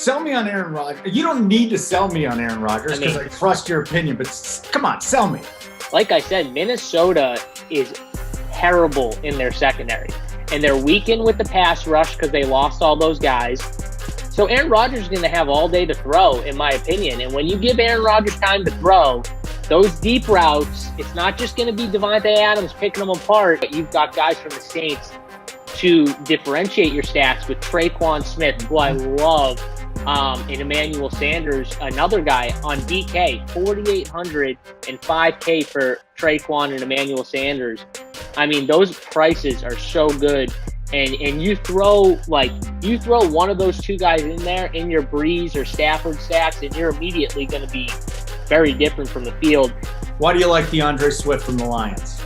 Sell me on Aaron Rodgers. You don't need to sell me on Aaron Rodgers because I trust your opinion, but come on, sell me. Like I said, Minnesota is terrible in their secondary, and they're weakened with the pass rush because they lost all those guys. So Aaron Rodgers is going to have all day to throw, in my opinion. And when you give Aaron Rodgers time to throw, those deep routes, it's not just going to be Devontae Adams picking them apart, but you've got guys from the Saints to differentiate your stats with Traquan Smith, who I love, and Emmanuel Sanders, another guy on DK, 4,800 and 5K for Traquan and Emmanuel Sanders. I mean, those prices are so good. And you throw one of those two guys in there in your Breeze or Stafford stacks, and you're immediately going to be very different from the field. Why do you like DeAndre Swift from the Lions?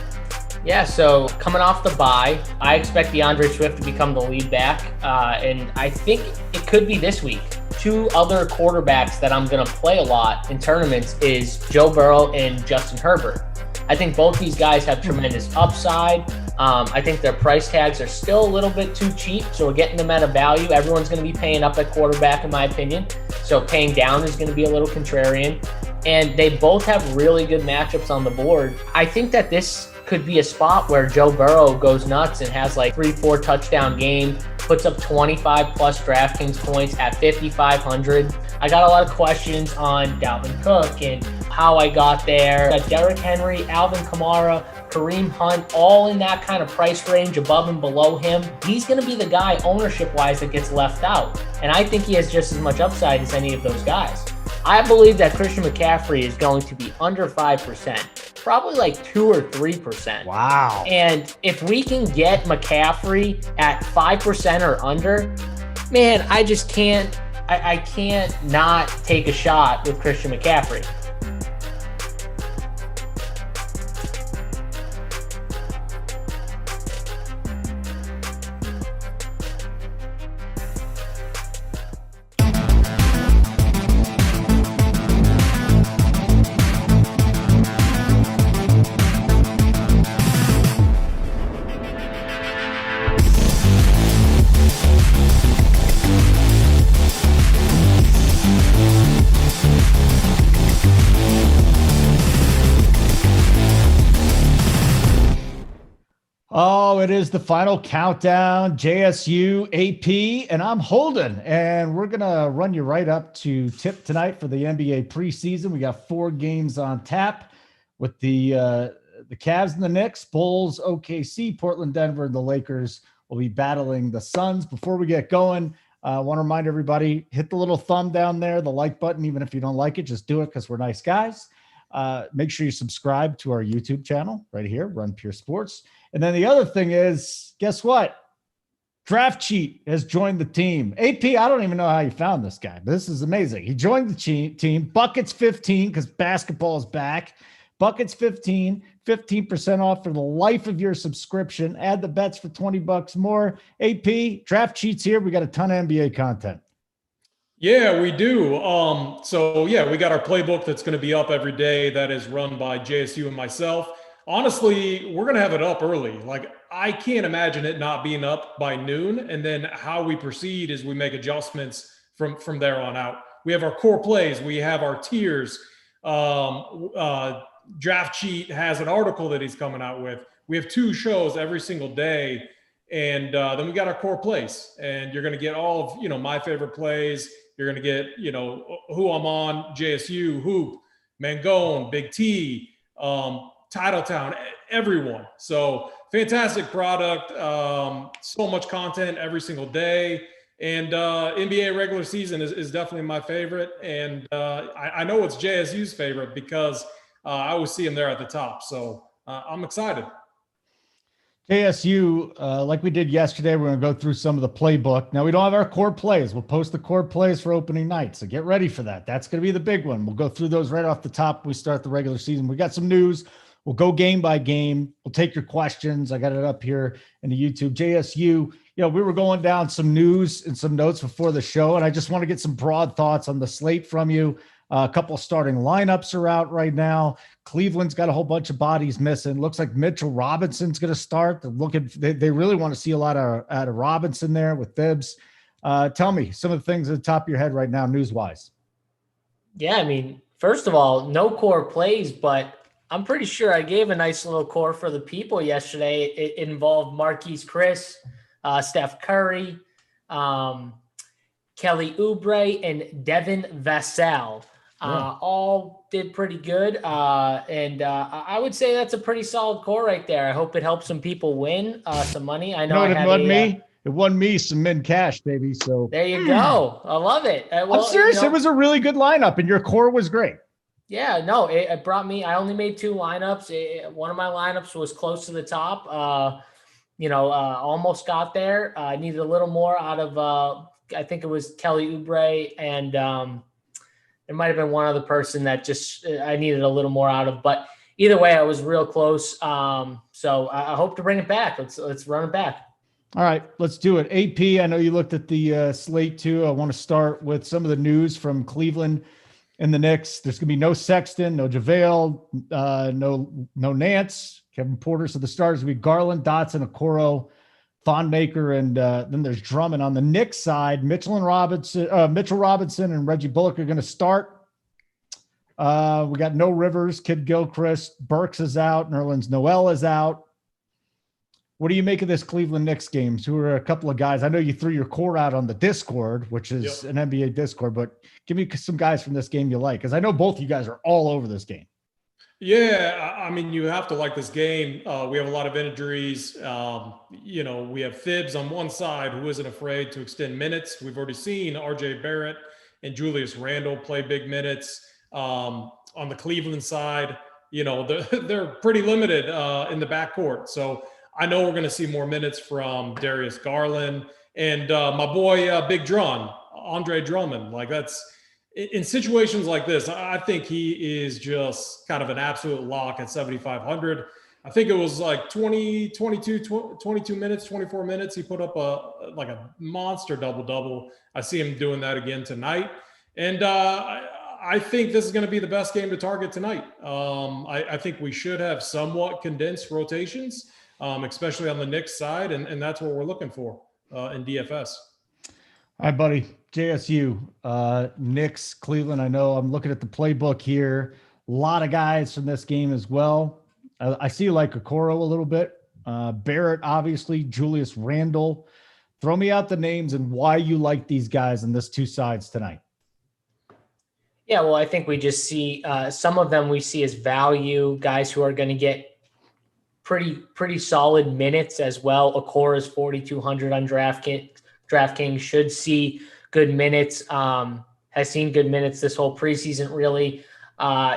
Yeah, so coming off the bye, I expect DeAndre Swift to become the lead back, and I think it could be this week. Two other quarterbacks that I'm going to play a lot in tournaments is Joe Burrow and Justin Herbert. I think both these guys have tremendous upside. I think their price tags are still a little bit too cheap, so we're getting them at a value. Everyone's going to be paying up at quarterback, in my opinion, so paying down is going to be a little contrarian. And they both have really good matchups on the board. I think that this could be a spot where Joe Burrow goes nuts and has like 3-4 touchdown game, puts up 25 plus DraftKings points at 5,500. I got a lot of questions on Dalvin Cook and how I got there. Got Derrick Henry, Alvin Kamara, Kareem Hunt, all in that kind of price range above and below him. He's going to be the guy ownership-wise that gets left out. And I think he has just as much upside as any of those guys. I believe that Christian McCaffrey is going to be under 5%, probably like 2 or 3%. Wow. And if we can get McCaffrey at 5% or under, man, I just can't, I can't not take a shot with Christian McCaffrey. Oh, it is the final countdown, JSU, AP, and I'm Holden. And we're going to run you right up to tip tonight for the NBA preseason. We got 4 games on tap with the Cavs and the Knicks, Bulls, OKC, Portland, Denver, and the Lakers will be battling the Suns. Before we get going, I want to remind everybody, hit the little thumb down there, the like button. Even if you don't like it, just do it because we're nice guys. Make sure you subscribe to our YouTube channel right here, Run Pure Sports. And then the other thing is, guess what? Draft Cheat has joined the team. AP, I don't even know how you found this guy, but this is amazing. He joined the team. Buckets 15 because basketball is back. Buckets 15, 15% off for the life of your subscription. Add the bets for $20 more. AP, Draft Cheat's here. We got a ton of NBA content. Yeah, we do. So yeah, we got our playbook that's going to be up every day. That is run by JSU and myself. Honestly, we're going to have it up early. Like, I can't imagine it not being up by noon. And then how we proceed is we make adjustments from there on out. We have our core plays. We have our tiers. Draft Cheat has an article that he's coming out with. We have 2 shows every single day. And then we got our core plays. And you're going to get all of, my favorite plays. You're going to get, who I'm on, JSU, Hoop, Mangone, BigT, Titletown, everyone. So fantastic product. So much content every single day. And NBA regular season is definitely my favorite. And I know it's JSU's favorite because I always see him there at the top. So I'm excited. JSU, like we did yesterday, we're going to go through some of the playbook. Now, we don't have our core plays. We'll post the core plays for opening night, so get ready for that. That's going to be the big one. We'll go through those right off the top. We start the regular season. We got some news. We'll go game by game. We'll take your questions. I got it up here in the YouTube. JSU, we were going down some news and some notes before the show, and I just want to get some broad thoughts on the slate from you. A couple starting lineups are out right now. Cleveland's got a whole bunch of bodies missing. Looks like Mitchell Robinson's going to start. They really want to see a lot out of Robinson there with Bibbs. Tell me some of the things at the top of your head right now, news-wise. Yeah, I mean, first of all, no core plays, but I'm pretty sure I gave a nice little core for the people yesterday. It involved Marquise Chris, Steph Curry, Kelly Oubre, and Devin Vassell. All did pretty good. And I would say that's a pretty solid core right there. I hope it helps some people win some money. I know it won me some min cash, baby. So there you go. I love it. I'm serious. It was a really good lineup, and your core was great. Yeah, no, it brought me. I only made 2 lineups. One of my lineups was close to the top. Almost got there. I needed a little more out of. I think it was Kelly Oubre, and there might have been one other person that just I needed a little more out of. But either way, I was real close. So I hope to bring it back. Let's run it back. All right, let's do it. AP, I know you looked at the slate too. I want to start with some of the news from Cleveland and the Knicks. There's going to be no Sexton, no JaVale, no Nance, Kevin Porter. So the starters will be Garland, Dotson, Okoro, Thonmaker, and then there's Drummond. On the Knicks side, Mitchell Robinson and Reggie Bullock are going to start. We got no Rivers, Kid Gilchrist, Burks is out, Nerlens Noel is out. What do you make of this Cleveland Knicks games? Who are a couple of guys? I know you threw your core out on the Discord, which is an NBA Discord, but give me some guys from this game you like, because I know both you guys are all over this game. Yeah, I mean, you have to like this game. We have a lot of injuries. We have Thibs on one side who isn't afraid to extend minutes. We've already seen RJ Barrett and Julius Randle play big minutes. On the Cleveland side, they're pretty limited in the backcourt. So I know we're going to see more minutes from Darius Garland and my boy, Big Drum, Andre Drummond. Like that's in situations like this, I think he is just kind of an absolute lock at 7,500. I think it was like 22 minutes, 24 minutes. He put up a monster double-double. I see him doing that again tonight. And I think this is going to be the best game to target tonight. I think we should have somewhat condensed rotations, especially on the Knicks side. And that's what we're looking for in DFS. All right, buddy. JSU, Knicks, Cleveland. I know I'm looking at the playbook here. A lot of guys from this game as well. I see you like Okoro a little bit. Barrett, obviously, Julius Randle. Throw me out the names and why you like these guys on this two sides tonight. Yeah, well, I think we just see some of them we see as value, guys who are going to get pretty solid minutes as well. Okoro is 4,200 on DraftKings, should see good minutes, has seen good minutes this whole preseason, really.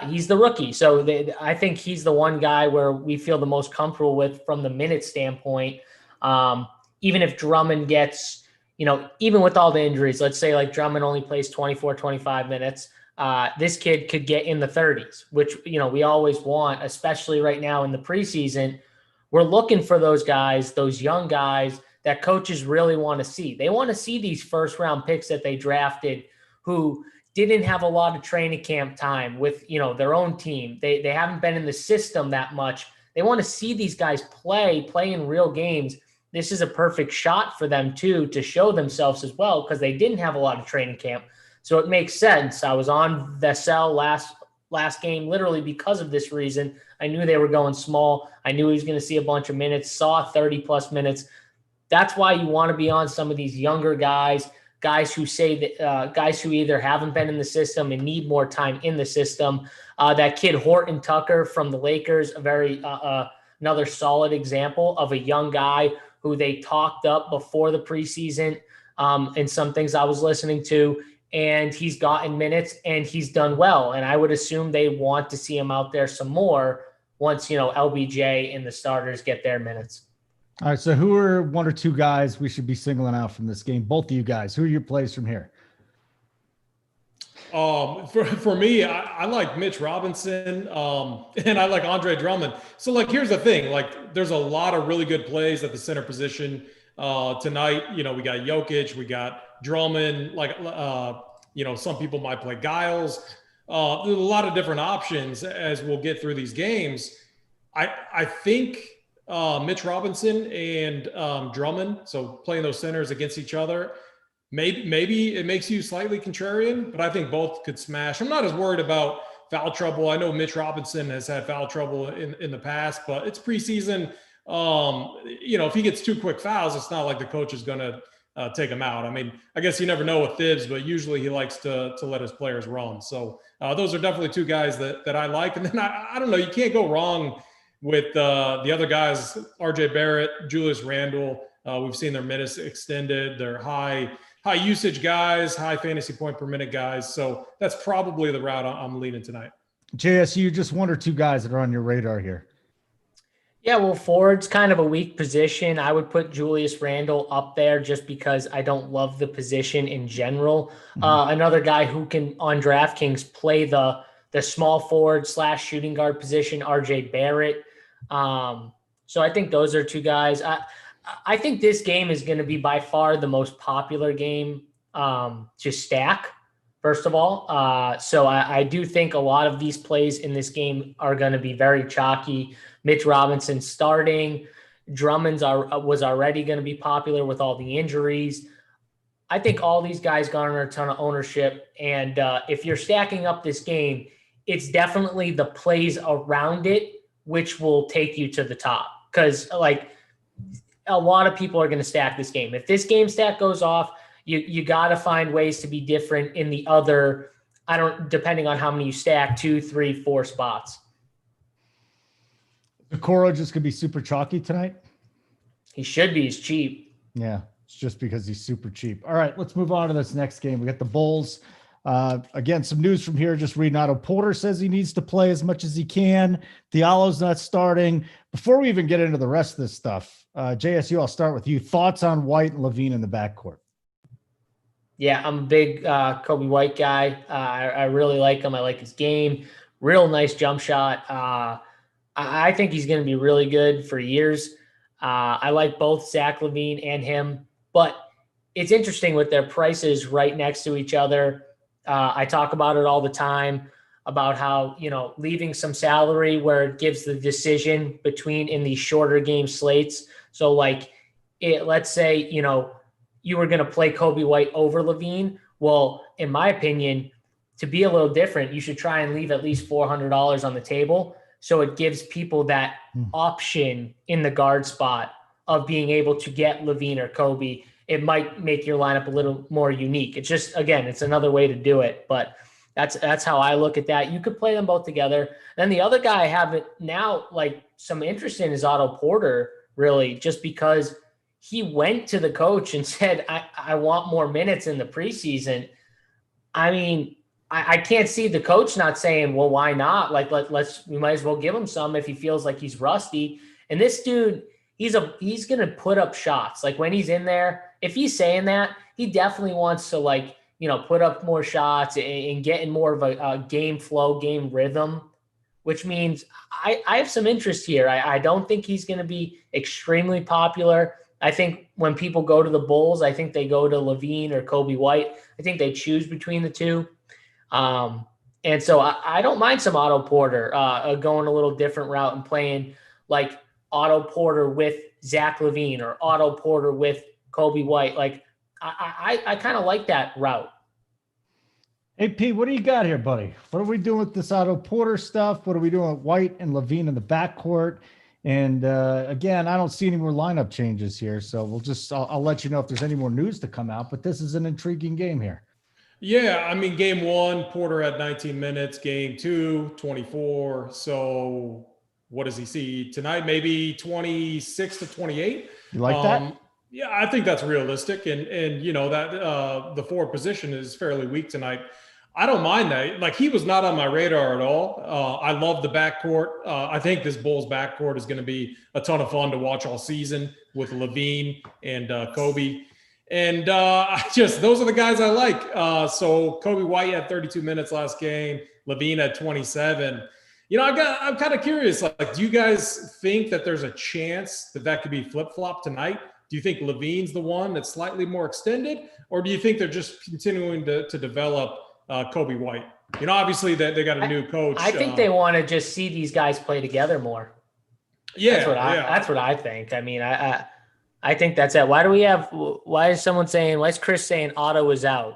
He's the rookie. So I think he's the one guy where we feel the most comfortable with from the minute standpoint. Even if Drummond gets, even with all the injuries, let's say like Drummond only plays 24, 25 minutes. This kid could get in the 30s, which, we always want, especially right now in the preseason. We're looking for those guys, those young guys that coaches really want to see. They want to see these first round picks that they drafted who didn't have a lot of training camp time with, their own team. They haven't been in the system that much. They want to see these guys play in real games. This is a perfect shot for them too, to show themselves as well, because they didn't have a lot of training camp. So it makes sense. I was on Vassell last game literally because of this reason. I knew they were going small. I knew he was going to see a bunch of minutes, saw 30 plus minutes. That's why you want to be on some of these younger guys who say that guys who either haven't been in the system and need more time in the system. That kid Horton Tucker from the Lakers, a very another solid example of a young guy who they talked up before the preseason and some things I was listening to. And he's gotten minutes and he's done well. And I would assume they want to see him out there some more once, LBJ and the starters get their minutes. All right. So who are one or two guys we should be singling out from this game? Both of you guys, who are your plays from here? For me, I like Mitch Robinson and I like Andre Drummond. So here's the thing, there's a lot of really good plays at the center position tonight. We got Jokic, we got Drummond, some people might play Giles. There's a lot of different options as we'll get through these games. I think Mitch Robinson and Drummond, so playing those centers against each other, maybe it makes you slightly contrarian, but I think both could smash. I'm not as worried about foul trouble. I know Mitch Robinson has had foul trouble in the past, but it's preseason. If he gets 2 quick fouls, it's not like the coach is going to take him out. I mean, I guess you never know with Thibs, but usually he likes to let his players run. So those are definitely 2 guys that I like. And then I don't know, you can't go wrong with the other guys, RJ Barrett, Julius Randle. We've seen their minutes extended. They're high usage guys, high fantasy point per minute guys. So that's probably the route I'm leaning tonight. JSU, just 1 or 2 guys that are on your radar here. Yeah, well, forward's kind of a weak position. I would put Julius Randle up there just because I don't love the position in general. Another guy who can, on DraftKings, play the small forward / shooting guard position, RJ Barrett. So I think those are 2 guys. I think this game is going to be by far the most popular game to stack, first of all. So I do think a lot of these plays in this game are going to be very chalky. Mitch Robinson starting. Drummond's was already going to be popular with all the injuries. I think all these guys garner a ton of ownership. And if you're stacking up this game, it's definitely the plays around it which will take you to the top. Because, a lot of people are going to stack this game. If this game stack goes off, you got to find ways to be different in the other, depending on how many you stack, 2, 3, 4 spots. Okoro just going to be super chalky tonight? He should be. He's cheap. Yeah, it's just because he's super cheap. All right, let's move on to this next game. We got the Bulls. Again, some news from here. Just reading Otto Porter says he needs to play as much as he can. Diallo's not starting. Before we even get into the rest of this stuff, JSU, I'll start with you. Thoughts on White and Levine in the backcourt? Yeah, I'm a big Kobe White guy. I really like him. I like his game. Real nice jump shot. I think he's going to be really good for years. I like both Zach LaVine and him, but it's interesting with their prices right next to each other. I talk about it all the time about how, leaving some salary where it gives the decision between in these shorter game slates. So let's say, you were going to play Kobe White over LaVine. Well, in my opinion, to be a little different, you should try and leave at least $400 on the table. So it gives people that option in the guard spot of being able to get LaVine or Kobe. It might make your lineup a little more unique. It's just, again, it's another way to do it, but that's how I look at that. You could play them both together. Then the other guy I have it now, some interest in is Otto Porter, really, just because he went to the coach and said, I want more minutes in the preseason. I mean, I can't see the coach not saying, well, why not? We might as well give him some if he feels like he's rusty. And this dude, he's going to put up shots. When he's in there, if he's saying that, he definitely wants to put up more shots and get in more of a game flow, game rhythm, which means I have some interest here. I don't think he's going to be extremely popular. I think when people go to the Bulls, I think they go to LaVine or Kobe White. I think they choose between the two. And so I don't mind some Otto Porter going a little different route and playing Otto Porter with Zach LaVine or Otto Porter with Kobe White. I kind of like that route. Hey, P, what do you got here, buddy? What are we doing with this Otto Porter stuff? What are we doing with White and LaVine in the backcourt? And again, I don't see any more lineup changes here. So I'll let you know if there's any more news to come out, but this is an intriguing game here. Yeah, I mean, game 1, Porter had 19 minutes. Game 2, 24. So what does he see tonight? Maybe 26 to 28. You like that? Yeah, I think that's realistic. And that the forward position is fairly weak tonight. I don't mind that. He was not on my radar at all. I love the backcourt. I think this Bulls backcourt is going to be a ton of fun to watch all season with LaVine and Kobe. And those are the guys I like. So Kobe White had 32 minutes last game. LaVine had 27. I'm kind of curious. Do you guys think that there's a chance that could be flip-flop tonight? Do you think LaVine's the one that's slightly more extended, or do you think they're just continuing to develop Kobe White? Obviously they got a new coach. I think they want to just see these guys play together more. Yeah, that's what I think. I mean, I think that's it. Why is Chris saying Otto is out?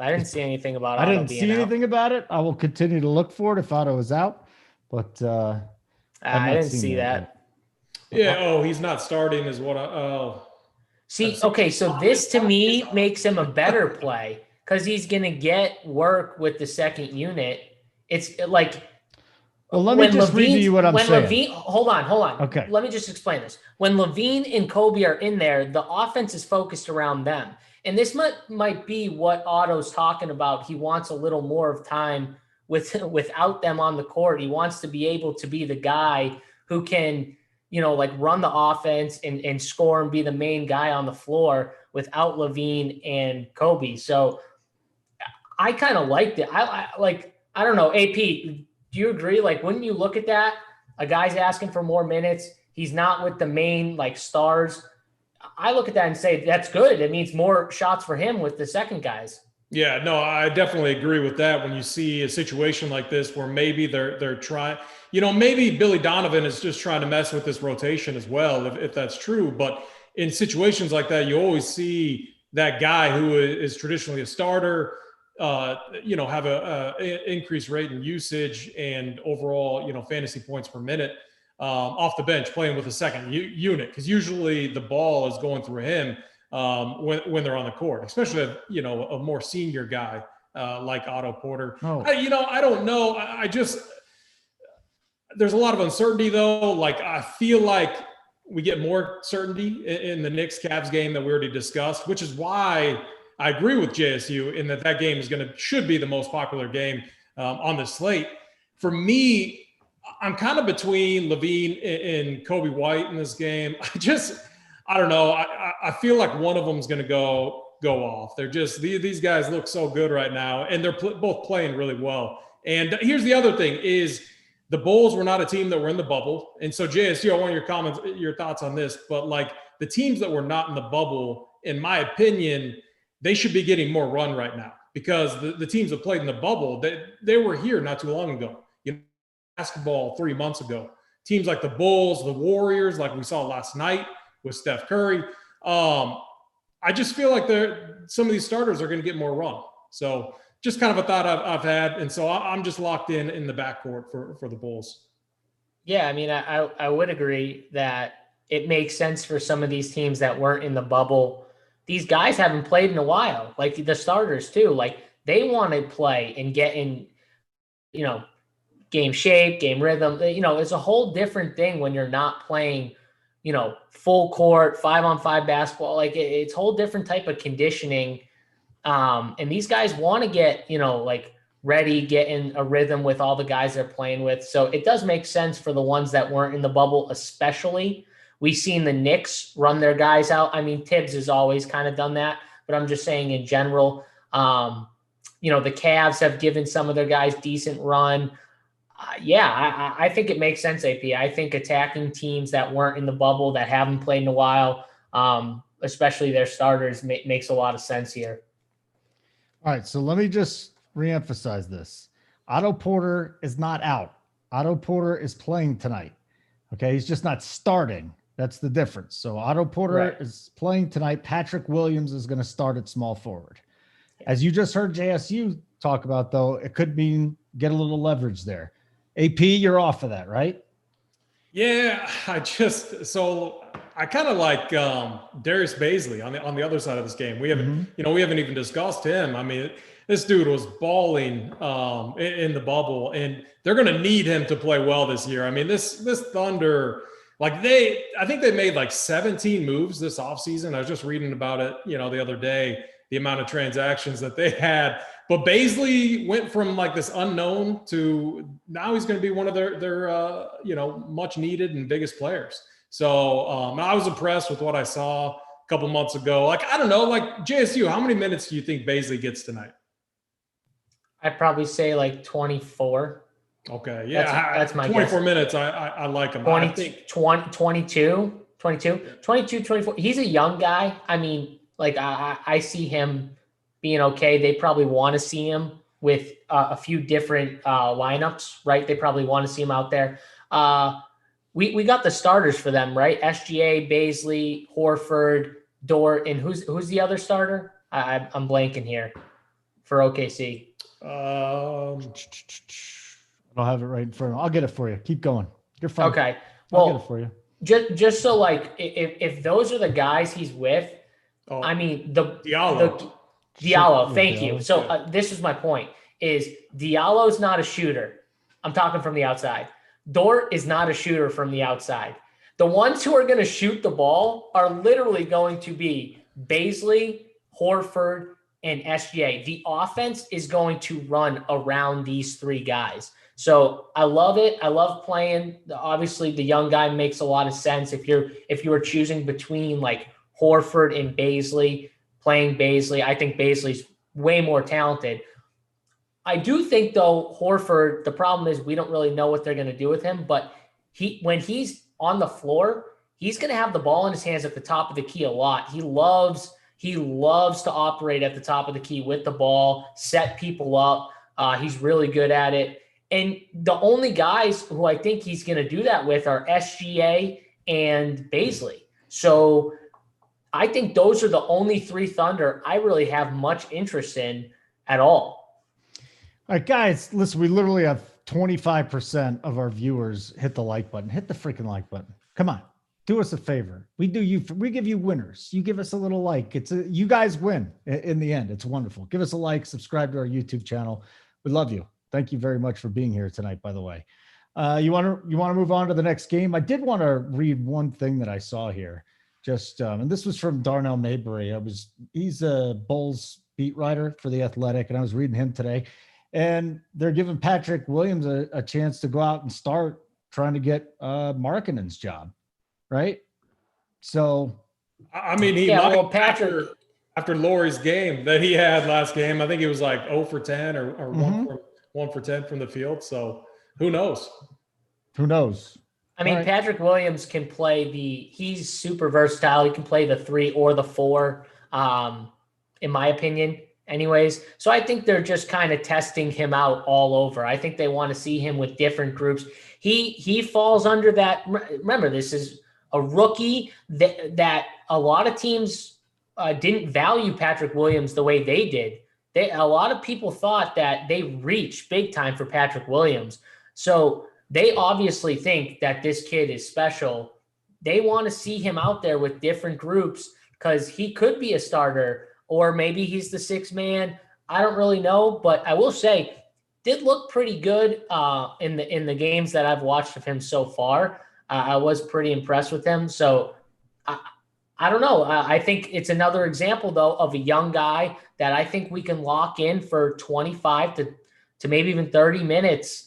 I didn't see anything about Otto being out. I didn't see anything about it. I will continue to look for it if Otto is out, but I didn't see that. Yeah. He's not starting is what See, okay, so this to me makes him a better play because he's going to get work with the second unit. It's like, well, let me just read you what I'm saying. Hold on. Okay. Let me just explain this. When Levine and Kobe are in there, the offense is focused around them. And this might be what Otto's talking about. He wants a little more of time without them on the court. He wants to be able to be the guy who can, like run the offense and score and be the main guy on the floor without Levine and Kobe. So I kind of liked it. I don't know, AP, do you agree? Like, wouldn't you look at that? A guy's asking for more minutes. He's not with the main stars. I look at that and say, that's good. It means more shots for him with the second guys. Yeah, no, I definitely agree with that. When you see a situation like this where maybe they're trying, maybe Billy Donovan is just trying to mess with this rotation as well, if that's true. But in situations like that, you always see that guy who is traditionally a starter, have a increased rate in usage and overall, fantasy points per minute off the bench playing with a second unit, because usually the ball is going through him when they're on the court, especially a more senior guy like Otto Porter. I don't know. I just there's a lot of uncertainty though. Like, I feel like we get more certainty in the Knicks Cavs game that we already discussed, which is why I agree with JSU in that game should be the most popular game on the slate. For me, I'm kind of between Levine and Kobe White in this game. I don't know. I feel like one of them is going to go off. They're just these guys look so good right now, and they're both playing really well. And here's the other thing: is the Bulls were not a team that were in the bubble, and so JSU, I want your thoughts on this. But like the teams that were not in the bubble, in my opinion, they should be getting more run right now, because the teams that played in the bubble, they were here not too long ago. Basketball 3 months ago. Teams like the Bulls, the Warriors, like we saw last night with Steph Curry. I just feel like some of these starters are going to get more run. So just kind of a thought I've had. And so I'm just locked in the backcourt for the Bulls. Yeah, I mean, I would agree that it makes sense for some of these teams that weren't in the bubble. These guys haven't played in a while, like the starters too. Like, they want to play and get in, game shape, game rhythm. It's a whole different thing when you're not playing, full court, 5-on-5 basketball. Like, it's a whole different type of conditioning. And these guys want to get, ready, get in a rhythm with all the guys they're playing with. So it does make sense for the ones that weren't in the bubble, especially. We've seen the Knicks run their guys out. I mean, Tibbs has always kind of done that, but I'm just saying in general, the Cavs have given some of their guys decent run. I think it makes sense, AP. I think attacking teams that weren't in the bubble, that haven't played in a while, especially their starters, makes a lot of sense here. All right, so let me just reemphasize this. Otto Porter is not out. Otto Porter is playing tonight. Okay, he's just not starting. That's the difference. So Otto Porter is playing tonight. Patrick Williams is going to start at small forward. As you just heard JSU talk about, though, it could mean get a little leverage there. AP, you're off of that, right? Yeah, I kind of like Darius Baisley on the other side of this game. We haven't even discussed him. I mean, this dude was balling in the bubble, and they're going to need him to play well this year. I mean, this Thunder, I think they made 17 moves this offseason. I was just reading about it, the other day, the amount of transactions that they had. But Baisley went from this unknown to now he's going to be one of their much needed and biggest players. So I was impressed with what I saw a couple months ago. I don't know, JSU, how many minutes do you think Baisley gets tonight? I'd probably say 24. Okay. Yeah. That's my 24 guess. minutes. I like him. 22, 24. He's a young guy. I mean, I see him being okay. They probably want to see him with a few different lineups, right? They probably want to see him out there. we got the starters for them, right? SGA, Baisley, Horford, Dort, and who's the other starter? I'm blanking here for OKC. I don't have it right in front of me. I'll get it for you. Keep going. You're fine. Okay. I'll Well, get it for you. Just so like if those are the guys he's with, I mean Diallo. Diallo. Thank Diallo. you. So this is my point: is Diallo's not a shooter. I'm talking from the outside. Dort is not a shooter from the outside. The ones who are going to shoot the ball are literally going to be Baisley, Horford, and SGA. The offense is going to run around these three guys. So I love it. I love playing. Obviously, the young guy makes a lot of sense. If you were choosing between like Horford and Baisley, playing Baisley, I think Baisley's way more talented. I do think, though, Horford, the problem is we don't really know what they're going to do with him. But when he's on the floor, he's going to have the ball in his hands at the top of the key a lot. He loves to operate at the top of the key with the ball, set people up. He's really good at it. And the only guys who I think he's going to do that with are SGA and Baisley. So I think those are the only three Thunder I really have much interest in at all. All right, guys, listen, we literally have 25% of our viewers hit the like button. Hit the freaking like button. Come on. Do us a favor. We give you winners. You give us a little like. You guys win in the end. It's wonderful. Give us a like, subscribe to our YouTube channel. We love you. Thank you very much for being here tonight, by the way. You want to move on to the next game? I did want to read one thing that I saw here. And this was from Darnell Mayberry. He's a Bulls beat writer for The Athletic, and I was reading him today. And they're giving Patrick Williams a chance to go out and start trying to get Markkanen's job, right? So, I mean, Patrick after Lauri's game that he had last game, I think it was like 0 for 10 or 1 for 10 from the field. So who knows? Who knows? I mean, Patrick Williams can play he's super versatile. He can play the 3 or the 4, in my opinion. Anyways, so I think they're just kind of testing him out all over. I think they want to see him with different groups. He falls under that. Remember, this is a rookie that a lot of teams didn't value Patrick Williams the way they did. A lot of people thought that they reached big time for Patrick Williams. So they obviously think that this kid is special. They want to see him out there with different groups because he could be a starter. Or maybe he's the 6th man. I don't really know, but I will say, did look pretty good in the games that I've watched of him so far. I was pretty impressed with him. So I don't know. I think it's another example, though, of a young guy that I think we can lock in for 25 to maybe even 30 minutes,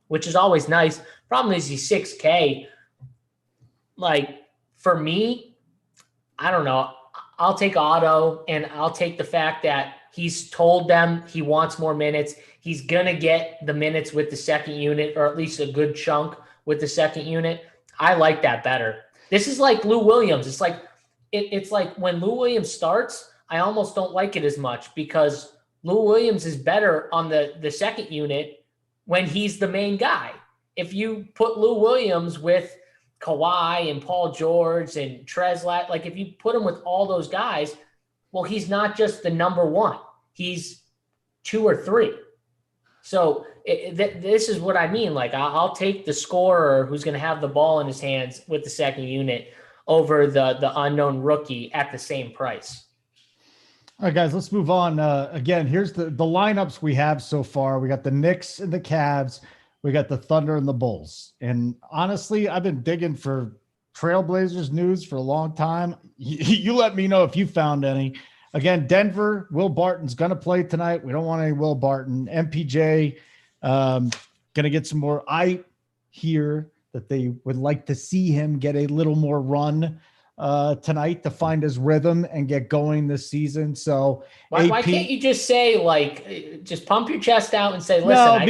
which is always nice. Problem is he's 6K. Like, for me, I don't know. I'll take Otto, and I'll take the fact that he's told them he wants more minutes. He's going to get the minutes with the second unit, or at least a good chunk with the second unit. I like that better. This is like Lou Williams. It's like when Lou Williams starts, I almost don't like it as much because Lou Williams is better on the second unit when he's the main guy. If you put Lou Williams with Kawhi and Paul George and Trezlat, like if you put him with all those guys, well, he's not just the number 1. He's 2 or 3. So this is what I mean. Like I'll take the scorer who's going to have the ball in his hands with the second unit over the unknown rookie at the same price. All right, guys, let's move on. Again, here's the lineups we have so far. We got the Knicks and the Cavs. We got the Thunder and the Bulls. And honestly, I've been digging for Trailblazers news for a long time. You let me know if you found any. Again, Denver, Will Barton's going to play tonight. We don't want any Will Barton. MPJ going to get some more. I hear that they would like to see him get a little more run tonight to find his rhythm and get going this season. So why can't you just say, like, just pump your chest out and say, listen,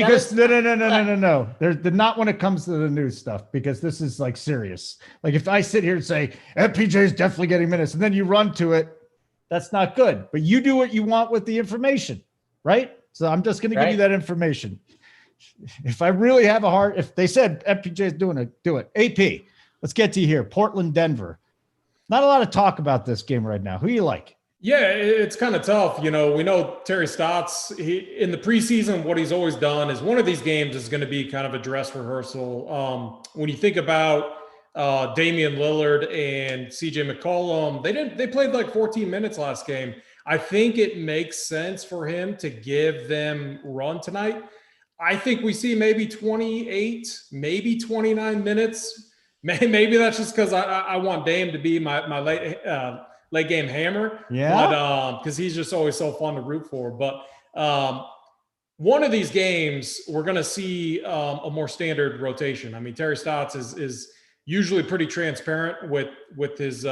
no. They're not when it comes to the news stuff, because this is like serious. Like if I sit here and say MPJ is definitely getting minutes and then you run to it, that's not good. But you do what you want with the information, right? So I'm just going to give you that information. if I really have a heart, if they said FPJ is doing it, do it. AP, let's get to you here. Portland, Denver. Not a lot of talk about this game right now. Who you like? Yeah, it's kind of tough. We know Terry Stotts, in the preseason, what he's always done is one of these games is going to be kind of a dress rehearsal. When you think about Damian Lillard and CJ McCollum, they played like 14 minutes last game. I think it makes sense for him to give them run tonight. I think we see maybe 28, maybe 29 minutes. Maybe that's just because I want Dame to be my late game hammer. Yeah. But because he's just always so fun to root for. But one of these games, we're going to see a more standard rotation. I mean, Terry Stotts is usually pretty transparent with his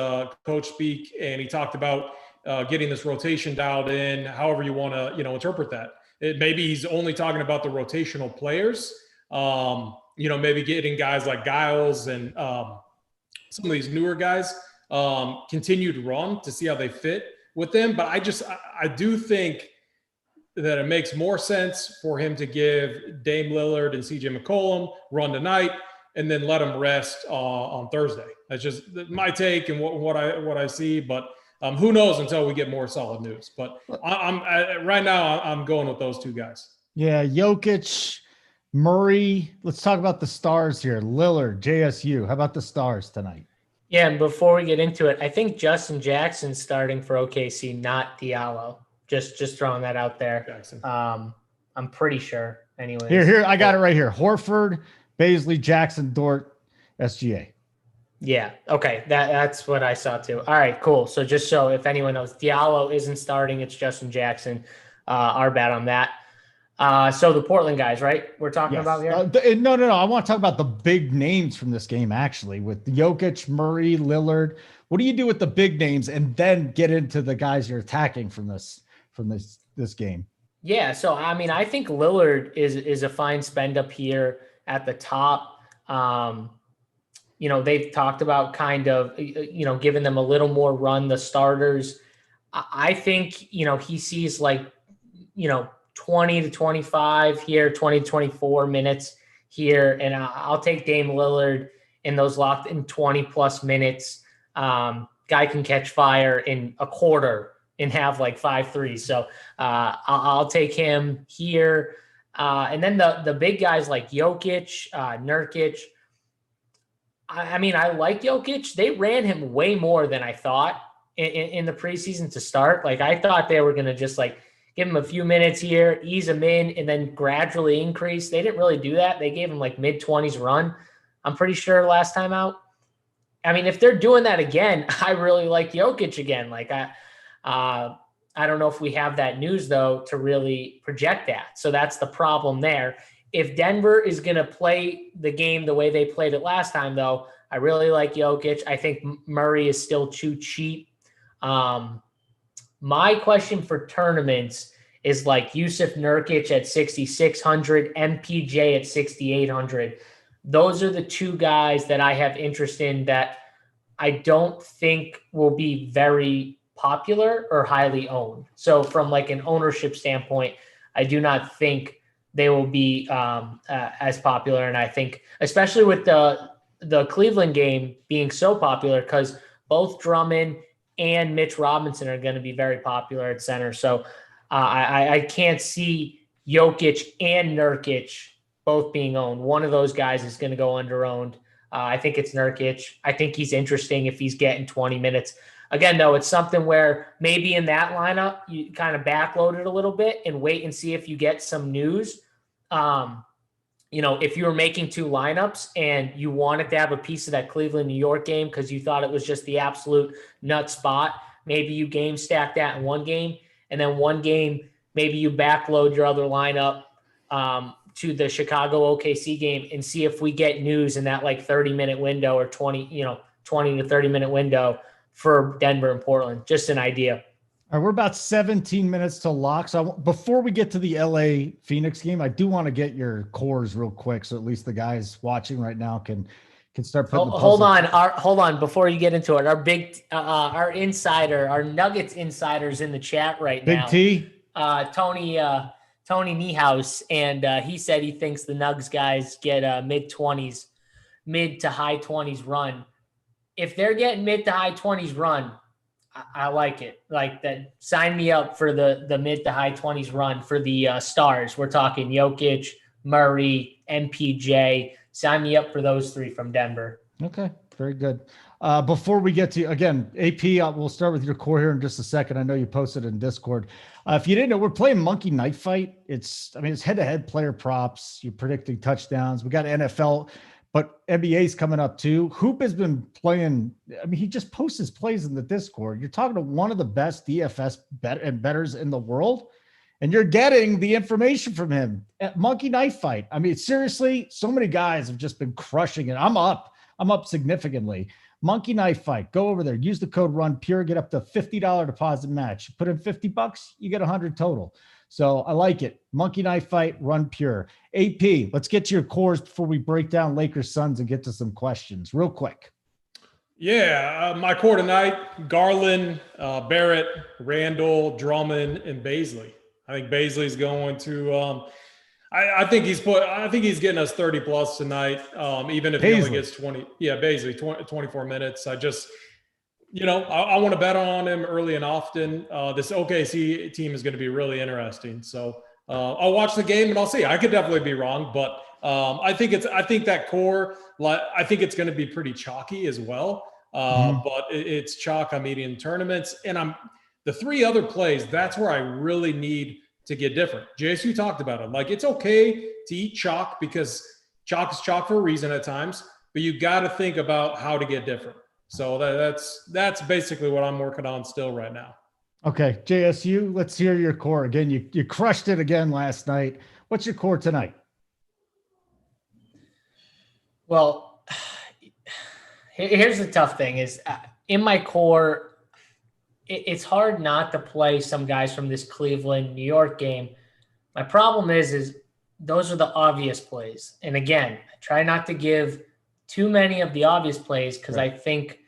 coach speak, and he talked about getting this rotation dialed in, however you want to interpret that. Maybe he's only talking about the rotational players. Maybe getting guys like Giles and some of these newer guys continued run to see how they fit with them. But I do think that it makes more sense for him to give Dame Lillard and CJ McCollum run tonight and then let them rest on Thursday. That's just my take and what I see. But who knows until we get more solid news. But right now I'm going with those two guys. Yeah, Jokic, Murray. Let's talk about the stars here. Lillard, JSU. How about the stars tonight? Yeah, and before we get into it, I think Justin Jackson's starting for OKC, not Diallo. Just throwing that out there. Jackson. I'm pretty sure. Anyway. Here, I got it right here. Horford, Baisley, Jackson, Dort, SGA. Yeah. Okay. That's what I saw too. All right, cool. So just so if anyone knows, Diallo isn't starting. It's Justin Jackson. Our bad on that. So the Portland guys, right? We're talking about here? No. I want to talk about the big names from this game, actually, with Jokic, Murray, Lillard. What do you do with the big names and then get into the guys you're attacking from this game? Yeah. So, I mean, I think Lillard is a fine spend up here at the top. They've talked about kind of, giving them a little more run, the starters. I think, he sees 20 to 25 here, 20 to 24 minutes here. And I'll take Dame Lillard in those locked in 20 plus minutes. Guy can catch fire in a quarter and have 5 threes. So I'll take him here. And then the big guys like Jokic, Nurkic. I mean, I like Jokic. They ran him way more than I thought in the preseason to start. I thought they were going to just give him a few minutes here, ease him in, and then gradually increase. They didn't really do that. They gave him mid-20s run, I'm pretty sure, last time out. I mean, if they're doing that again, I really like Jokic again. I don't know if we have that news, though, to really project that. So that's the problem there. If Denver is going to play the game the way they played it last time, though, I really like Jokic. I think Murray is still too cheap. My question for tournaments is Yusuf Nurkic at 6,600, MPJ at 6,800. Those are the two guys that I have interest in that I don't think will be very popular or highly owned. So from an ownership standpoint, I do not think they will be as popular. And I think, especially with the Cleveland game being so popular, because both Drummond and Mitch Robinson are going to be very popular at center. So I can't see Jokic and Nurkic both being owned. One of those guys is going to go under-owned. I think it's Nurkic. I think he's interesting if he's getting 20 minutes. Again, though, it's something where maybe in that lineup, you kind of backload it a little bit and wait and see if you get some news. If you were making two lineups and you wanted to have a piece of that Cleveland-New York game because you thought it was just the absolute nut spot, maybe you game stack that in one game, and then one game, maybe you backload your other lineup to the Chicago OKC game and see if we get news in that 30-minute window or 20 to 30-minute window for Denver and Portland. Just an idea. All right, we're about 17 minutes to lock. So before we get to the LA Phoenix game, I do want to get your cores real quick, so at least the guys watching right now can start putting. Hold on. Before you get into it, our insider, our Nuggets insiders in the chat right now. Big T, Tony Niehaus, and he said he thinks the Nugs guys get mid to high 20s run. If they're getting mid to high 20s run, I like it. Like that. Sign me up for the mid to high 20s run for the stars. We're talking Jokic, Murray, MPJ. Sign me up for those three from Denver. Okay, very good. Before we get to, again, AP, we'll start with your core here in just a second. I know you posted in Discord. If you didn't know, we're playing Monkey Knife Fight. It's head-to-head player props. You're predicting touchdowns. We got NFL, but NBA's coming up too. Hoop has been playing. He just posts his plays in the Discord. You're talking to one of the best DFS bettors in the world, and you're getting the information from him at Monkey Knife Fight. Seriously, so many guys have just been crushing it. I'm up significantly. Monkey Knife Fight. Go over there. Use the code RUNPURE. Get up to $50 deposit match. You put in $50, you get 100 total. So I like it. Monkey Knife Fight, Run Pure. AP, let's get to your cores before we break down Lakers Suns and get to some questions real quick. Yeah, my core tonight: Garland, Barrett, Randall, Drummond, and Baisley. I think Baisley's going to. I think he's getting us 30 plus tonight. Even if he only gets 20. Yeah, Baisley, 24 minutes. I just, I want to bet on him early and often. This OKC team is going to be really interesting. So I'll watch the game and I'll see. I could definitely be wrong, but I think that core. I think it's going to be pretty chalky as well. But it's chalk I'm eating in tournaments, and the three other plays. That's where I really need to get different. JSU talked about it. Like, it's okay to eat chalk because chalk is chalk for a reason at times, but you got to think about how to get different. So that's basically what I'm working on still right now. Okay, JSU, let's hear your core again. You crushed it again last night. What's your core tonight? Well, here's the tough thing is in my core, it's hard not to play some guys from this Cleveland, New York game. My problem is those are the obvious plays. And again, I try not to give too many of the obvious plays because I think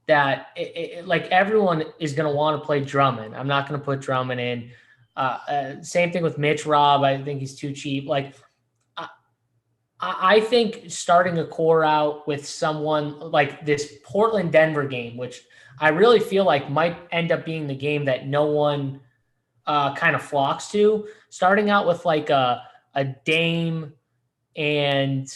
that like everyone is going to want to play Drummond. I'm not going to put Drummond in. Same thing with Mitch Robb. I think he's too cheap. Like I think starting a core out with someone like this Portland-Denver game, which I really feel like might end up being the game that no one kind of flocks to. Starting out with like a Dame and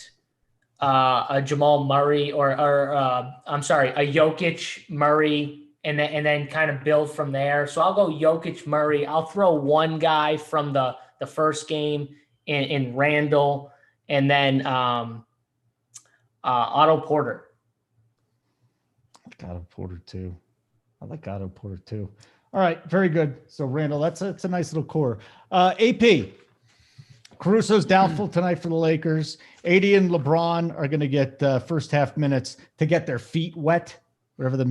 a Jamal Murray or a Jokic Murray and then kind of build from there. So I'll go Jokic Murray. I'll throw one guy from the first game in Randall and then Otto Porter. Otto Porter too. I like Otto Porter too. All right, very good. So Randall, that's a nice little core. AP, Caruso's doubtful tonight for the Lakers. AD and LeBron are going to get first half minutes to get their feet wet, whatever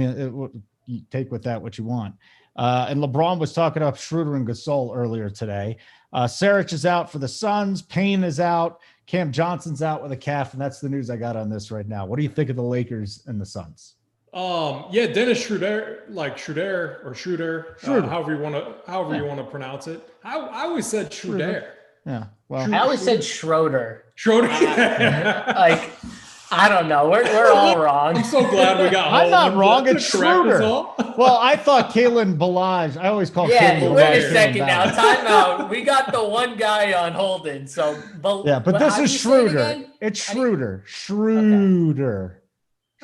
you take with that what you want. And LeBron was talking up Schroeder and Gasol earlier today. Saric is out for the Suns. Payne is out. Cam Johnson's out with a calf, and that's the news I got on this right now. What do you think of the Lakers and the Suns? Dennis Schroeder, however you want to pronounce it. I always said Schroeder. Yeah. Well, I always said Schroeder. Schroeder. Like, I don't know. We're all wrong. I'm so glad we got. I'm not wrong. It's Schroeder. Well, I thought Kalen Balaj. I always call. Yeah, Kalen wait Balaj a second now. Time out. We got the one guy on Holden. So, but this is Schroeder. It's Schroeder. Schroeder.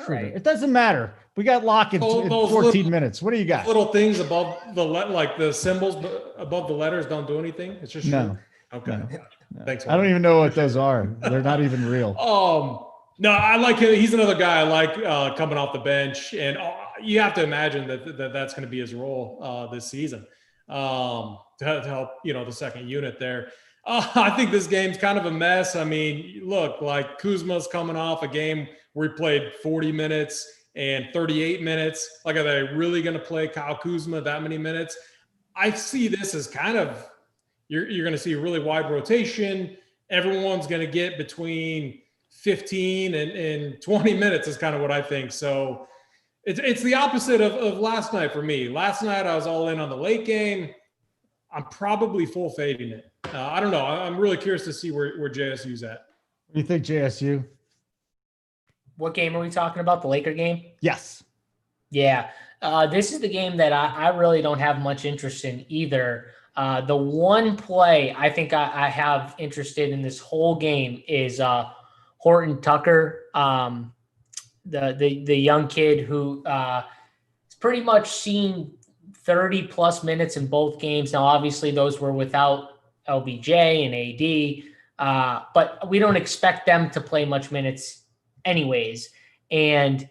Right. It doesn't matter. We got lock in 14 minutes. What do you got? Little things above the symbols above the letters don't do anything. It's just no. Okay. No. Thanks. I don't even know what those are. They're not even real. No, I like him. He's another guy I like coming off the bench, and you have to imagine that's going to be his role this season to help the second unit there. I think this game's kind of a mess. I mean, look, like Kuzma's coming off a game where he played 40 minutes and 38 minutes. Like, are they really going to play Kyle Kuzma that many minutes? I see this as kind of you're going to see a really wide rotation. Everyone's going to get between 15 and 20 minutes is kind of what I think. So it's the opposite of last night for me. Last night I was all in on the late game. I'm probably full fading it. I don't know. I'm really curious to see where JSU's at. What do you think, JSU? What game are we talking about? The Laker game? Yes. Yeah. This is the game that I really don't have much interest in either. The one play I think I have interested in this whole game is Horton Tucker, the young kid who has pretty much seen 30-plus minutes in both games. Now, obviously, those were without LBJ and AD, but we don't expect them to play much minutes anyways. And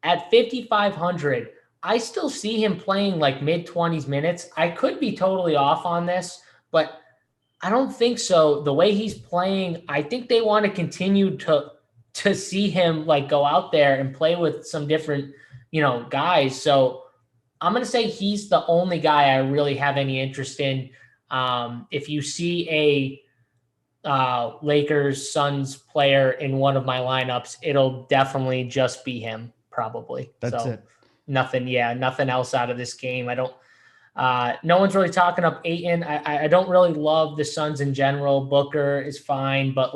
at 5,500, I still see him playing like mid-20s minutes. I could be totally off on this, but I don't think so. The way he's playing, I think they want to continue to see him like go out there and play with some different, guys. So I'm going to say he's the only guy I really have any interest in. If you see a Lakers Suns player in one of my lineups, it'll definitely just be him, probably. That's it. Nothing else out of this game. I don't. No one's really talking up Ayton. I don't really love the Suns in general. Booker is fine, but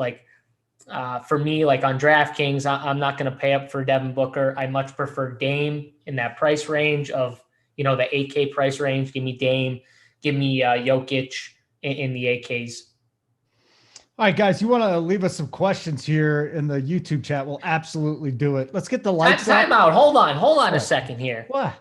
for me, like on DraftKings, I'm not going to pay up for Devin Booker. I much prefer Dame in that price range of the 8K price range. Give me Dame. Give me Jokic in the 8Ks. All right, guys, you want to leave us some questions here in the YouTube chat? We'll absolutely do it. Let's get the likes. Time out. Hold on a second here. What?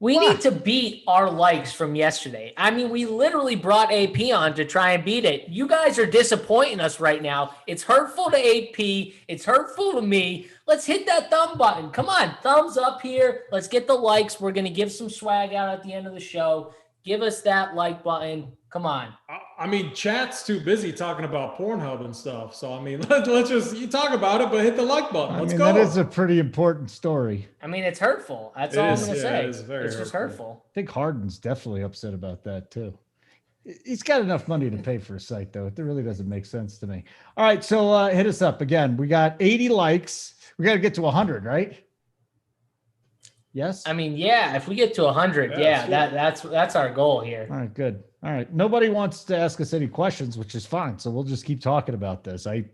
We need to beat our likes from yesterday. I mean, we literally brought AP on to try and beat it. You guys are disappointing us right now. It's hurtful to AP. It's hurtful to me. Let's hit that thumb button. Come on, thumbs up here. Let's get the likes. We're going to give some swag out at the end of the show. Give us that like button. Come on. I mean, chat's too busy talking about Pornhub and stuff. So, I mean, let's just you talk about it, but hit the like button. Let's go. That is a pretty important story. I mean, it's hurtful. That's all I'm going to say. It's just hurtful. I think Harden's definitely upset about that, too. He's got enough money to pay for a site, though. It really doesn't make sense to me. All right, so hit us up. Again, we got 80 likes. We got to get to 100, right? Yes? I mean, yeah, if we get to 100, that's our goal here. All right, good. All right. Nobody wants to ask us any questions, which is fine. So we'll just keep talking about this. I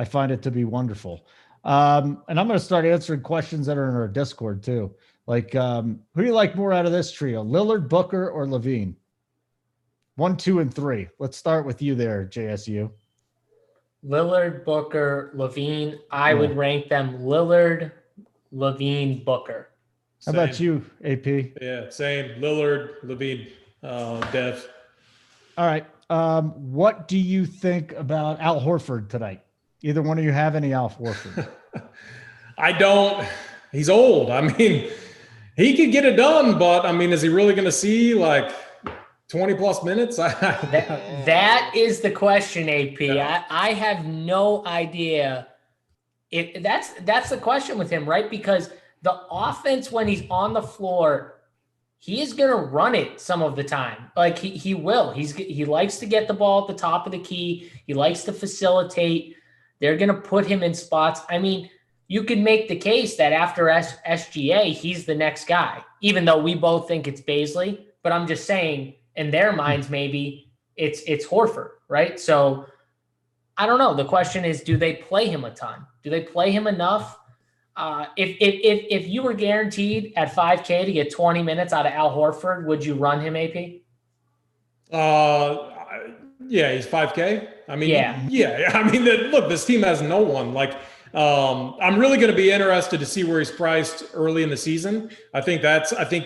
find it to be wonderful. And I'm going to start answering questions that are in our Discord too. Like, who do you like more out of this trio? Lillard, Booker, or Levine? 1, 2, and 3. Let's start with you there, JSU. Lillard, Booker, Levine. I would rank them Lillard, Levine, Booker. How about you, AP? Yeah, same. Lillard, Levine, Dev. All right. What do you think about Al Horford tonight? Either one of you have any Al Horford? I don't. He's old. I mean, he could get it done, but I mean, is he really going to see like 20-plus minutes? That is the question, AP. Yeah. I have no idea. That's the question with him, right? Because the offense, when he's on the floor, he is going to run it some of the time. Like he will. He likes to get the ball at the top of the key. He likes to facilitate. They're going to put him in spots. I mean, you could make the case that after SGA, he's the next guy, even though we both think it's Baisley. But I'm just saying, in their minds, maybe it's Horford, right? So I don't know. The question is, do they play him a ton? Do they play him enough? If you were guaranteed at 5K to get 20 minutes out of Al Horford, would you run him, AP? Yeah, he's 5K. I mean, yeah. I mean, look, this team has no one. Like, I'm really going to be interested to see where he's priced early in the season. I think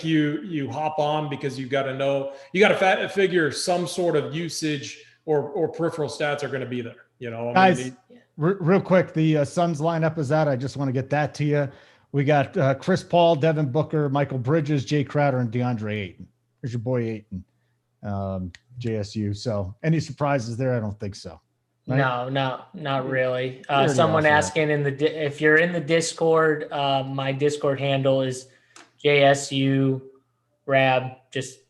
you hop on because you got to figure some sort of usage or peripheral stats are going to be there. Guys, real quick, the Suns lineup is out. I just want to get that to you. We got Chris Paul, Devin Booker, Michael Bridges, Jay Crowder, and DeAndre Ayton. There's your boy Ayton, JSU. So any surprises there? I don't think so. Right? No, not really. Someone asking if you're in the Discord, my Discord handle is JSURab. Just,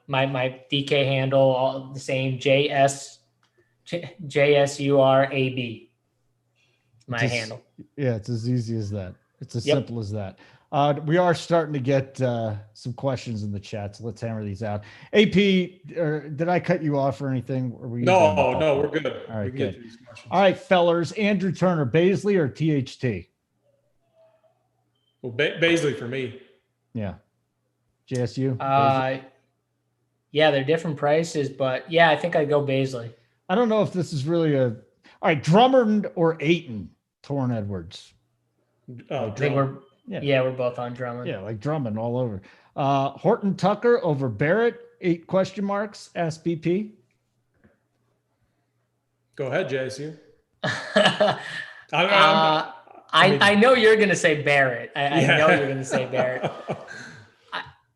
my DK handle, all the same, JSURab. My handle. Yeah, it's as easy as that. It's as simple as that. We are starting to get some questions in the chat, so let's hammer these out. AP, did I cut you off or anything? No, we're good. All right, we can good. get to these questions. All right, fellers. Andrew Turner, Baisley or THT? Well, Baisley for me. Yeah. JSU? Yeah, they're different prices, but yeah, I think I'd go Baisley. I don't know if this is really all right, Drummond or Ayton, Torrin Edwards? I think we're both on Drummond. Yeah, like Drummond all over. Horton Tucker over Barrett, 8 question marks, ask BP. Go ahead, JSU. I know you're going to say Barrett. I know you're going to say Barrett.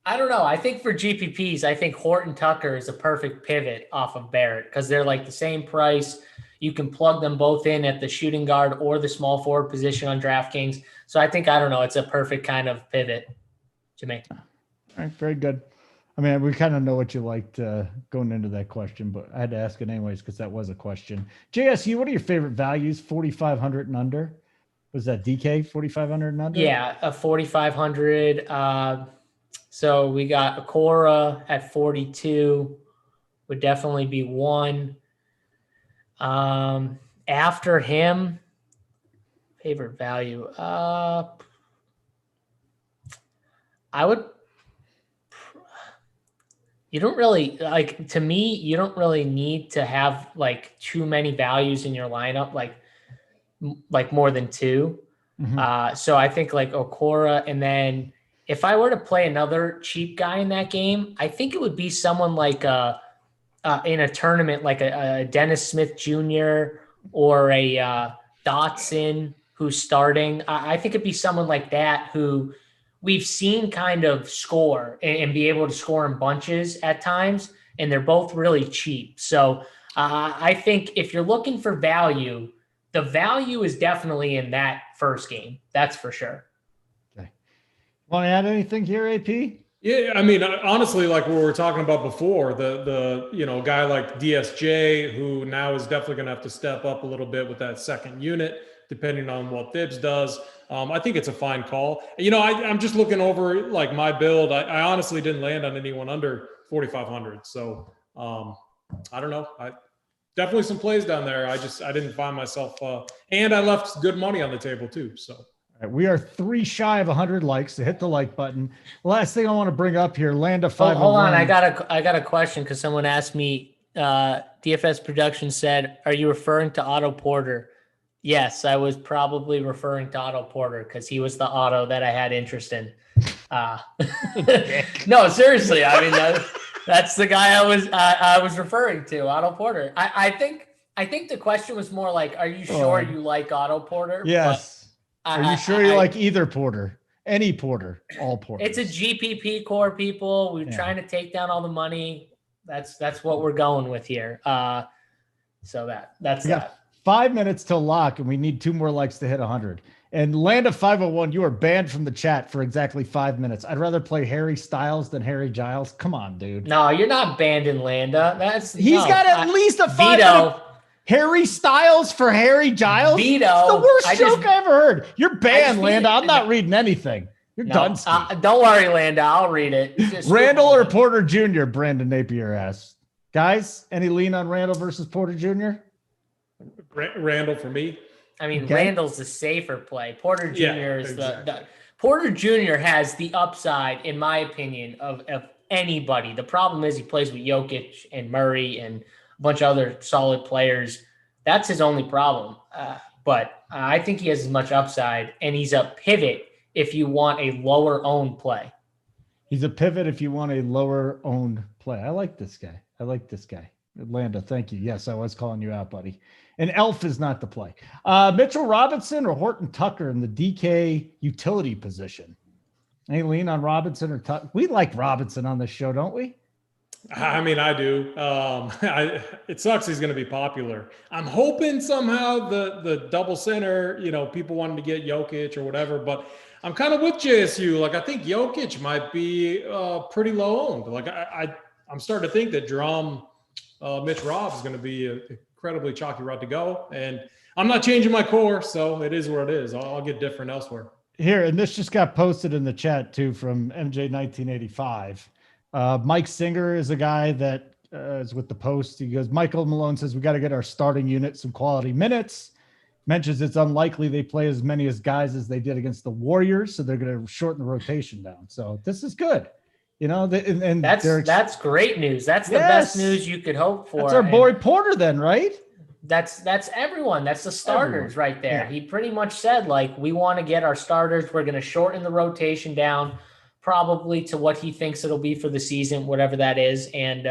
I don't know. I think for GPPs, I think Horton Tucker is a perfect pivot off of Barrett because they're like the same price. You can plug them both in at the shooting guard or the small forward position on DraftKings. So I don't know. It's a perfect kind of pivot to me. All right, very good. I mean, we kind of know what you liked going into that question, but I had to ask it anyways because that was a question. JSU, what are your favorite values? 4,500 and under? Was that DK 4,500 and under? Yeah, a 4,500. So we got Okora at 42 would definitely be one. After him, favorite value. I would. You don't really like, to me, you don't really need to have like too many values in your lineup, like more than 2. Mm-hmm. So I think like Okora, and then if I were to play another cheap guy in that game, I think it would be someone like in a tournament, like a Dennis Smith Jr. or a Dotson who's starting. I think it'd be someone like that who we've seen kind of score and be able to score in bunches at times, and they're both really cheap. So I think if you're looking for value, the value is definitely in that first game. That's for sure. Okay. Want to add anything here, AP? Yeah, I mean, honestly, like what we were talking about before, the guy like DSJ, who now is definitely going to have to step up a little bit with that second unit, depending on what Thibs does. I think it's a fine call. I'm just looking over like my build. I honestly didn't land on anyone under 4,500. So I don't know. Definitely some plays down there. I didn't find myself, and I left good money on the table too. So. All right, we are 3 shy of 100 likes, so hit the like button. Last thing I want to bring up here, Landa 501. Hold on, I got a question because someone asked me. DFS Production said, "Are you referring to Otto Porter?" Yes, I was probably referring to Otto Porter because he was the auto that I had interest in. No, seriously. I mean, that's the guy I was referring to, Otto Porter. I think the question was more like, "Are you sure you like Otto Porter?" Yes. Are you sure you like either Porter? Any Porter? All Porter. It's a GPP core, people. We're trying to take down all the money. That's what we're going with here. So that's that. 5 minutes till lock, and we need 2 more likes to hit 100. And Landa 501, you are banned from the chat for exactly 5 minutes. I'd rather play Harry Styles than Harry Giles. Come on, dude. No, you're not banned in Landa. He's got at least a 5 minute. Harry Styles for Harry Giles? Veto. It's the worst joke I ever heard. You're banned, Landa. I'm not reading anything. You're done, Steve. Don't worry, Landa. I'll read it. Randall or Porter Jr., Brandon Napier asks. Guys, any lean on Randall versus Porter Jr.? Randall for me. I mean, Randall's the safer play. Porter Jr. is the Porter Jr. has the upside, in my opinion, of anybody. The problem is he plays with Jokic and Murray and a bunch of other solid players. That's his only problem. But I think he has as much upside, and he's a pivot if you want a lower owned play. He's a pivot if you want a lower owned play. I like this guy. Landa, thank you. Yes, I was calling you out, buddy. And Elf is not the play. Mitchell Robinson or Horton Tucker in the DK utility position? Any lean on Robinson or Tucker? We like Robinson on this show, don't we? I mean, I do. It sucks he's going to be popular. I'm hoping somehow the double center, people wanting to get Jokic or whatever, but I'm kind of with JSU. Like, I think Jokic might be pretty low owned. Like, I'm starting to think that Mitch Rob is going to be an incredibly chalky route to go. And I'm not changing my core, so it is where it is. I'll get different elsewhere. Here, and this just got posted in the chat too from MJ 1985. Mike Singer is a guy that is with the Post. He goes, Michael Malone says we got to get our starting unit some quality minutes. Mentions it's unlikely they play as many as guys as they did against the Warriors, so they're going to shorten the rotation down. So this is good. You know, and that's great news. That's the best news you could hope for. That's our boy Porter then, right? That's everyone. That's the starters right there. Yeah. He pretty much said, like, we want to get our starters. We're going to shorten the rotation down probably to what he thinks it'll be for the season, whatever that is. And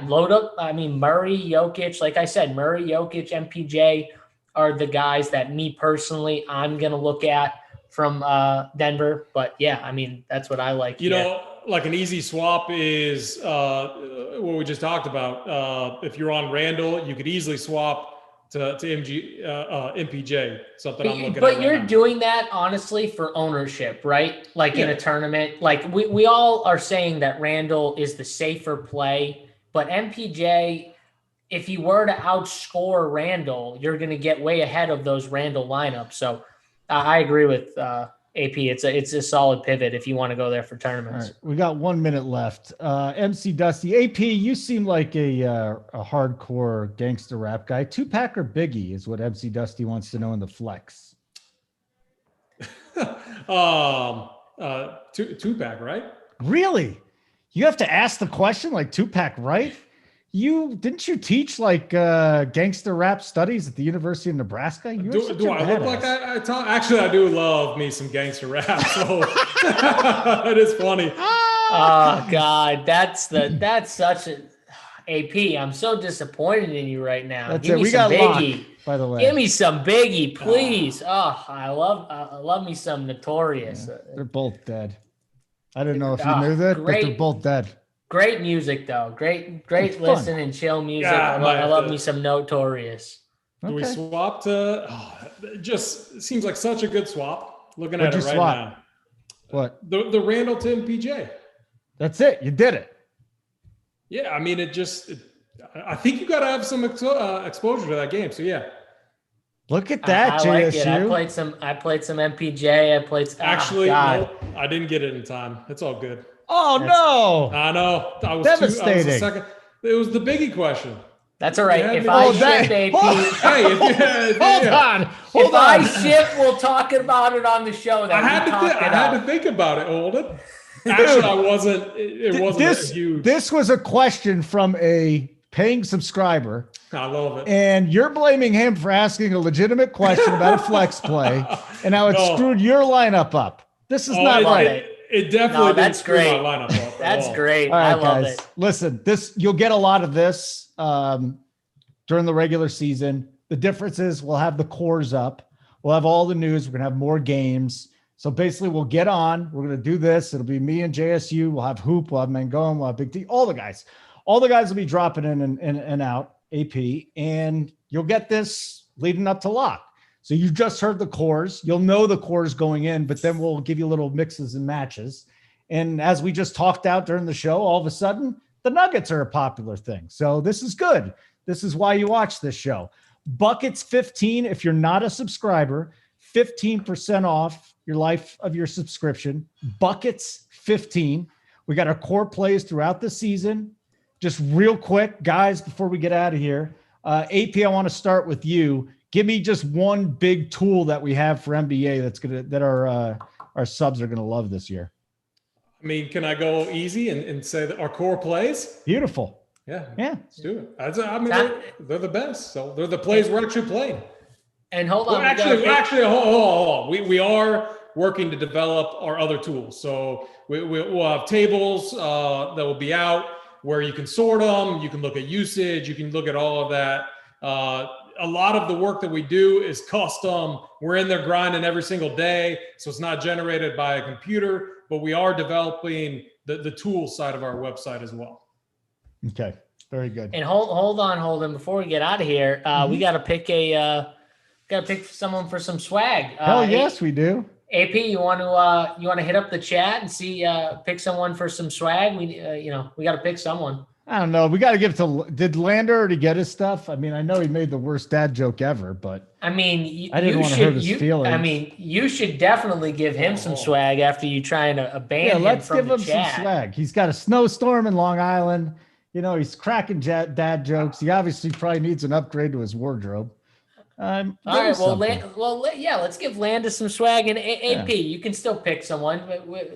load up. I mean, Murray, Jokic, like I said, Murray, Jokic, MPJ are the guys that me personally, I'm going to look at from Denver. But yeah, I mean, that's what I like. You know, like an easy swap is what we just talked about. If you're on Randall, you could easily swap to MPJ, something I'm looking at. But you're doing that honestly for ownership, right? Like in a tournament, like we all are saying that Randall is the safer play, but MPJ, if you were to outscore Randall, you're going to get way ahead of those Randall lineups. So I agree with AP. It's a solid pivot if you want to go there for tournaments. All right, we got 1 minute left. MC Dusty, AP, you seem like a hardcore gangster rap guy. 2-pack or Biggie is what MC Dusty wants to know in the flex. 2-pack, right? Really? You have to ask the question like 2-pack, right? Didn't you teach like gangster rap studies at the University of Nebraska? Do I look like I talk? Actually, I do love me some gangster rap. So it is funny. Oh God, that's such a AP. I'm so disappointed in you right now. Give me some Biggie. Lock, by the way, give me some Biggie, please. I love me some Notorious. Yeah, they're both dead. I don't know if you knew that, but they're both dead. Great music, though. Great listen and chill music. Yeah, I love me some Notorious. Do we swap to? It just seems like such a good swap. Looking at it right now. What? The Randall to MPJ. That's it. You did it. Yeah, I mean, I think you got to have some exposure to that game. So yeah. Look at that, JSU. Like it. I played some MPJ. Actually, no, I didn't get it in time. It's all good. Oh no! I know. I was devastating. The second. It was the Biggie question. That's all right. If I ship AP, hold on. I ship, we'll talk about it on the show. I had to think about it. Hold it. Actually, I wasn't. It wasn't huge. This was a question from a paying subscriber. I love it. And you're blaming him for asking a legitimate question about a flex play, and now it screwed your lineup up. This is not right. It definitely that's great. My lineup up that's great. All right, I love guys. it. Listen, you'll get a lot of this during the regular season. The difference is we'll have the cores up. We'll have all the news. We're going to have more games. So basically we'll get on. We're going to do this. It'll be me and JSU. We'll have Hoop. We'll have Mangone. We'll have BigT. All the guys will be dropping in and out AP. And you'll get this leading up to lock. So you just heard the cores. You'll know the cores going in, but then we'll give you little mixes and matches. And as we just talked out during the show, all of a sudden, the Nuggets are a popular thing. So this is good. This is why you watch this show. Buckets 15, if you're not a subscriber, 15% off your life of your subscription. Buckets 15. We got our core plays throughout the season. Just real quick, guys, before we get out of here, AP, I want to start with you. Give me just one big tool that we have for NBA that our subs are gonna love this year. I mean, can I go easy and say that our core plays? Beautiful. Yeah. Let's do it. I mean, they're the best. So they're the plays we're actually playing. And hold on. Hold on. We are working to develop our other tools. So we'll have tables that will be out where you can sort them. You can look at usage. You can look at all of that. A lot of the work that we do is custom. We're in there grinding every single day. So it's not generated by a computer, but we are developing the tool side of our website as well. Okay. Very good. And hold on, Holden. Before we get out of here, we got to pick someone for some swag. Hell yes, we do. AP, you want to hit up the chat and see pick someone for some swag? We got to pick someone. I don't know. We got to give it to. Did Lander already get his stuff? I mean, I know he made the worst dad joke ever, but I mean, I didn't want to hurt his feelings. I mean, you should definitely give him some swag after you trying to abandon him. Let's from give the him chat. some swag. He's got a snowstorm in Long Island. You know, he's cracking dad jokes. He obviously probably needs an upgrade to his wardrobe. All right. Well, let's give Landis some swag. And AP, you can still pick someone.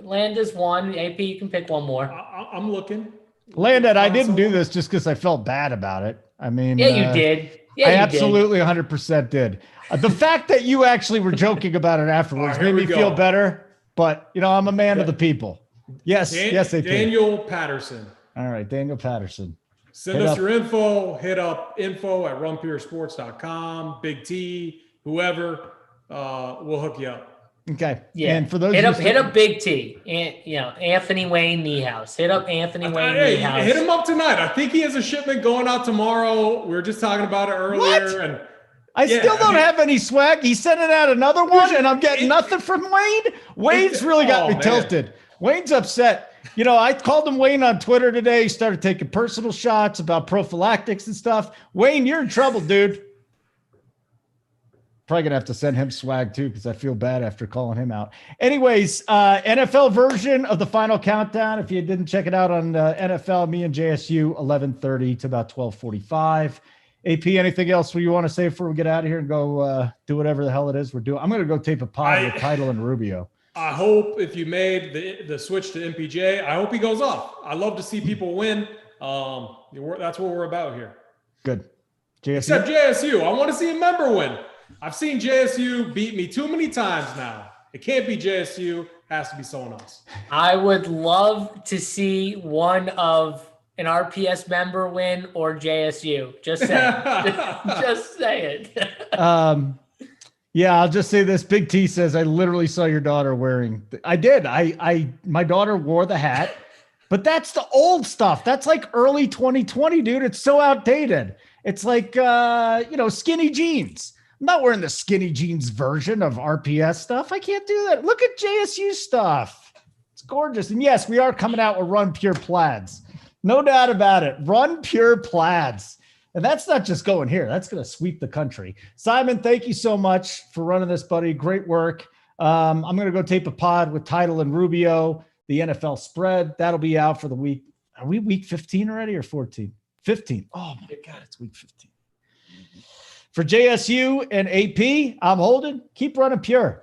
Landis one. AP, you can pick one more. I'm looking. Landon, I didn't do this just because I felt bad about it. I mean, yeah, you did. Yeah, I absolutely 100% did. The fact that you actually were joking about it afterwards made me feel better. But you know, I'm a man of the people. Yes, yes, AP. Daniel Patterson. All right, Daniel Patterson. Send us your info. Hit up info@runpuresports.com. Big T, whoever, we'll hook you up. Okay. Yeah. And for those hit up Big T. And Anthony Wayne Niehaus. Hit up Anthony Wayne Niehaus. Hit him up tonight. I think he has a shipment going out tomorrow. We were just talking about it earlier. What? And I still don't have any swag. He's sending out another one, and I'm getting nothing from Wayne. Wayne's really got me tilted. Wayne's upset. You know, I called him Wayne on Twitter today. He started taking personal shots about prophylactics and stuff. Wayne, you're in trouble, dude. Probably gonna have to send him swag too, because I feel bad after calling him out. Anyways, NFL version of the final countdown. If you didn't check it out on NFL, me and JSU, 11:30 to about 12:45. AP, anything else you want to say before we get out of here and go do whatever the hell it is we're doing? I'm gonna go tape a pod with Title and Rubio. I hope if you made the switch to MPJ, I hope he goes off. I love to see people win. That's what we're about here. Good. JSU? Except JSU. I want to see a member win. I've seen JSU beat me too many times now. It can't be JSU. It has to be someone else. I would love to see one of an RPS member win or JSU. Just say it. Just say it. Yeah, I'll just say this. Big T says, I literally saw your daughter wearing. I did. My daughter wore the hat, but that's the old stuff. That's like early 2020, dude. It's so outdated. It's like, skinny jeans. I'm not wearing the skinny jeans version of RPS stuff. I can't do that. Look at JSU stuff. It's gorgeous. And yes, we are coming out with Run Pure plaids. No doubt about it. Run Pure plaids. And that's not just going here. That's going to sweep the country. Simon, thank you so much for running this, buddy. Great work. I'm going to go tape a pod with Title and Rubio, the NFL spread. That'll be out for the week. Are we week 15 already or 14? 15. Oh, my God, it's week 15. For JSU and AP, I'm Holden. Keep running pure.